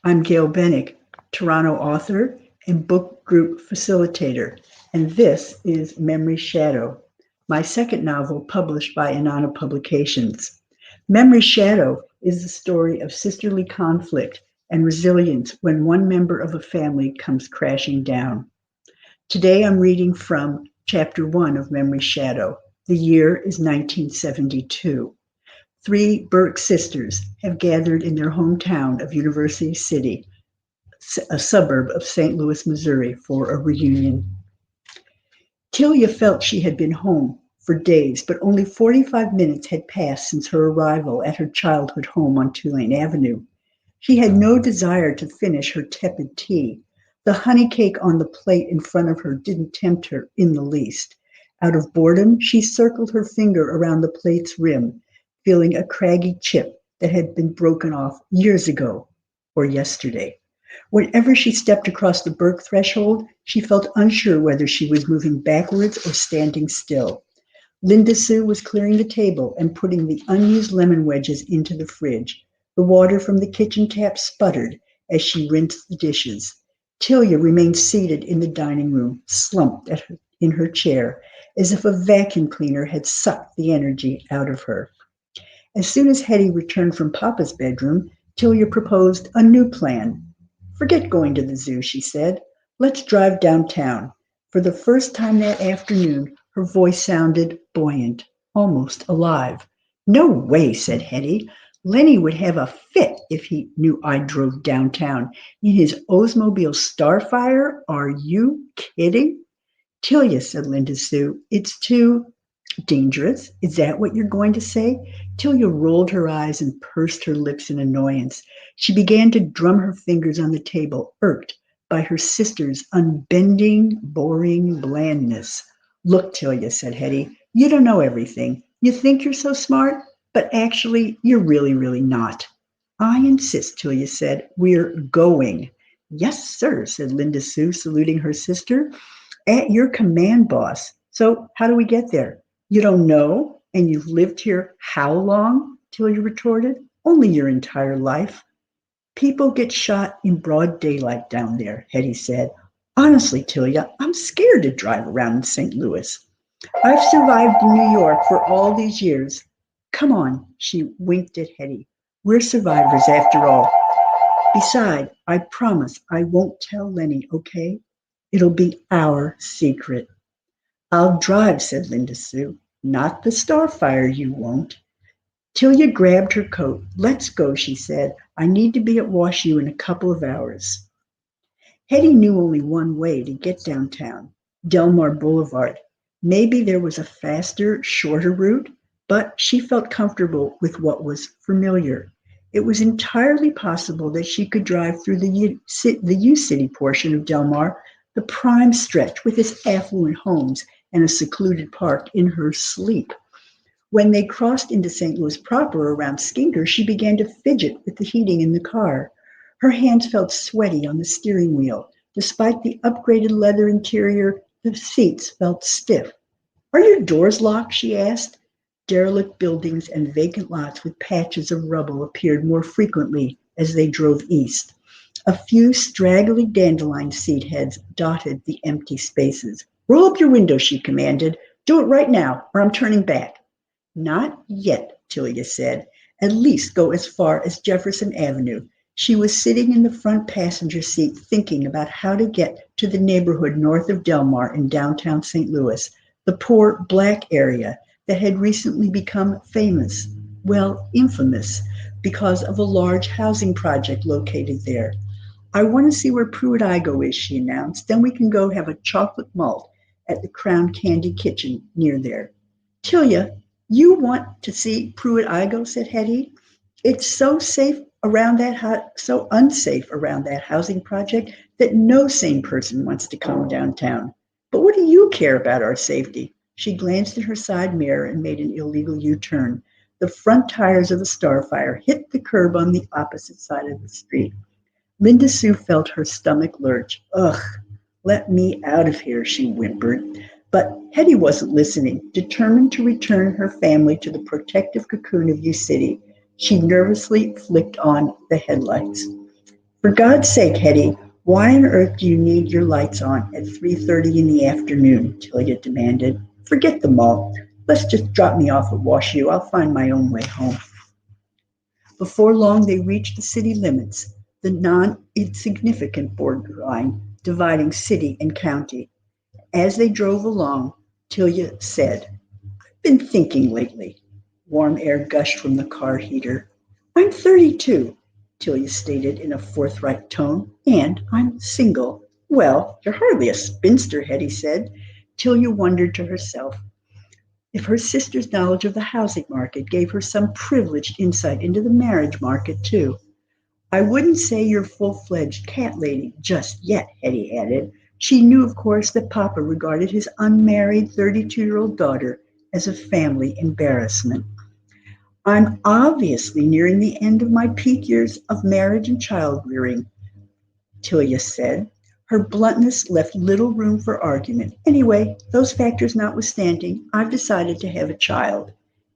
I'm Gail Benick, Toronto author and book group facilitator, and this is Memory Shadow, my second novel published by Inanna Publications. Memory Shadow is the story of sisterly conflict and resilience when one member of a family comes crashing down. Today I'm reading from Chapter 1 of Memory Shadow. The year is 1972. Three Berk sisters have gathered in their hometown of University City, a suburb of St. Louis, Missouri, for a reunion. Tilia felt she had been home for days, but only 45 minutes had passed since her arrival at her childhood home on Tulane Avenue. She had no desire to finish her tepid tea. The honey cake on the plate in front of her didn't tempt her in the least. Out of boredom, she circled her finger around the plate's rim, feeling a craggy chip that had been broken off years ago or yesterday. Whenever she stepped across the Berk threshold, she felt unsure whether she was moving backwards or standing still. Linda Sue was clearing the table and putting the unused lemon wedges into the fridge. The water from the kitchen tap sputtered as she rinsed the dishes. Tilia remained seated in the dining room, slumped in her chair, as if a vacuum cleaner had sucked the energy out of her. As soon as Hetty returned from Papa's bedroom, Tilia proposed a new plan. "Forget going to the zoo," she said. "Let's drive downtown." For the first time that afternoon, her voice sounded buoyant, almost alive. "No way," said Hetty. "Lenny would have a fit if he knew I drove downtown in his Oldsmobile Starfire. Are you kidding?" "Tilia," said Linda Sue, "it's too dangerous. Is that what you're going to say?" Tilia rolled her eyes and pursed her lips in annoyance. She began to drum her fingers on the table, irked by her sister's unbending, boring blandness. "Look, Tilia," said Hetty, "you don't know everything. You think you're so smart, but actually you're really not." "I insist," Tilia said. "We're going." "Yes, sir," said Linda Sue, saluting her sister. "At your command, boss. So how do we get there?" "You don't know? And you've lived here how long?" Tilia retorted. "Only your entire life." "People get shot in broad daylight down there," Hetty said. "Honestly, Tilia, I'm scared to drive around in St. Louis. I've survived in New York for all these years. Come on," she winked at Hetty. "We're survivors after all. Besides, I promise I won't tell Lenny, okay? It'll be our secret." "I'll drive," said Linda Sue. "Not the Starfire, you won't." Tilia grabbed her coat. "Let's go," she said. "I need to be at WashU in a couple of hours." Hetty knew only one way to get downtown, Delmar Boulevard. Maybe there was a faster, shorter route, but she felt comfortable with what was familiar. It was entirely possible that she could drive through the U City portion of Delmar, the prime stretch with its affluent homes and a secluded park, in her sleep. When they crossed into St. Louis proper around Skinker, she began to fidget with the heating in the car. Her hands felt sweaty on the steering wheel. Despite the upgraded leather interior, the seats felt stiff. "Are your doors locked?" she asked. Derelict buildings and vacant lots with patches of rubble appeared more frequently as they drove east. A few straggly dandelion seed heads dotted the empty spaces. "Roll up your window," she commanded. "Do it right now, or I'm turning back." "Not yet," Tilia said. "At least go as far as Jefferson Avenue." She was sitting in the front passenger seat thinking about how to get to the neighborhood north of Delmar in downtown St. Louis, the poor black area that had recently become famous, well, infamous, because of a large housing project located there. "I want to see where Pruitt-Igoe is," she announced. "Then we can go have a chocolate malt at the Crown Candy Kitchen near there." "Tilia, you want to see Pruitt-Igoe," said Hetty. "It's so so unsafe around that housing project that no sane person wants to come downtown. But what do you care about our safety?" She glanced in her side mirror and made an illegal U-turn. The front tires of the Starfire hit the curb on the opposite side of the street. Linda Sue felt her stomach lurch. "Ugh, let me out of here," she whimpered. But Hetty wasn't listening. Determined to return her family to the protective cocoon of U City, she nervously flicked on the headlights. For God's sake, Hetty, why on earth do you need your lights on at 3:30 in the afternoon? Tilia demanded. Forget the mall. Let's just drop me off at Wash U. I'll find my own way home. Before long, they reached the city limits, the non-insignificant borderline dividing city and county. As they drove along, Tilia said, I've been thinking lately. Warm air gushed from the car heater. I'm 32, Tilia stated in a forthright tone, and I'm single. Well, you're hardly a spinster, Hetty said. Tilia wondered to herself if her sister's knowledge of the housing market gave her some privileged insight into the marriage market, too. I wouldn't say you're full-fledged cat lady just yet, Hetty added. She knew, of course, that Papa regarded his unmarried 32-year-old daughter as a family embarrassment. I'm obviously nearing the end of my peak years of marriage and child rearing, Tilia said. Her bluntness left little room for argument. Anyway, those factors notwithstanding, I've decided to have a child.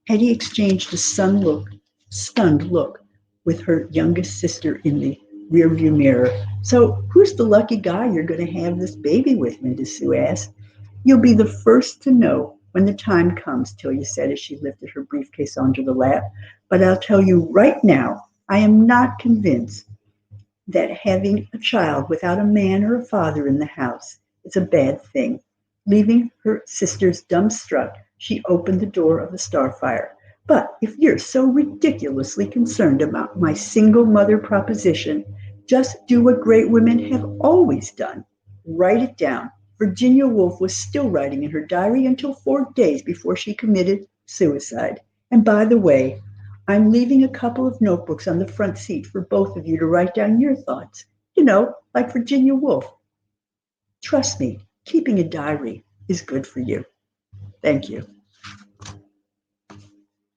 Hetty exchanged a stunned look with her youngest sister in the rearview mirror. So, who's the lucky guy you're going to have this baby with, Minda Sue asked. You'll be the first to know when the time comes, Tilia said as she lifted her briefcase onto the lap. But I'll tell you right now, I am not convinced that having a child without a man or a father in the house is a bad thing. Leaving her sisters dumbstruck, she opened the door of the Starfire. But if you're so ridiculously concerned about my single mother proposition, just do what great women have always done. Write it down. Virginia Woolf was still writing in her diary until 4 days before she committed suicide. And by the way, I'm leaving a couple of notebooks on the front seat for both of you to write down your thoughts. You know, like Virginia Woolf. Trust me, keeping a diary is good for you. Thank you.